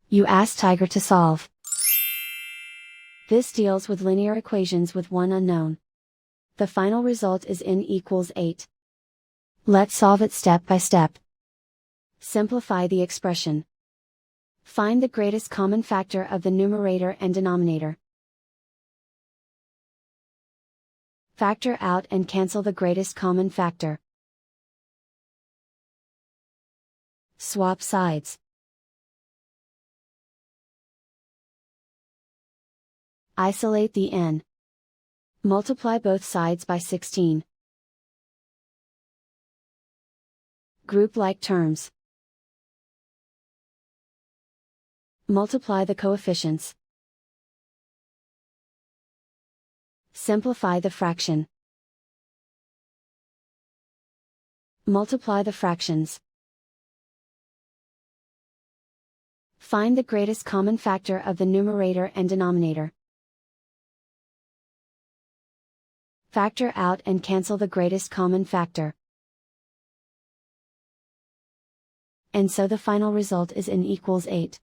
You ask Tiger to solve. This deals with linear equations with one unknown. The final result is n equals 8. Let's solve it step by step. Simplify the expression. Find the greatest common factor of the numerator and denominator. Factor out and cancel the greatest common factor. Swap sides. Isolate the n. Multiply both sides by 16. Group like terms. Multiply the coefficients. Simplify the fraction. Multiply the fractions. Find the greatest common factor of the numerator and denominator. Factor out and cancel the greatest common factor. And so the final result is n equals 8.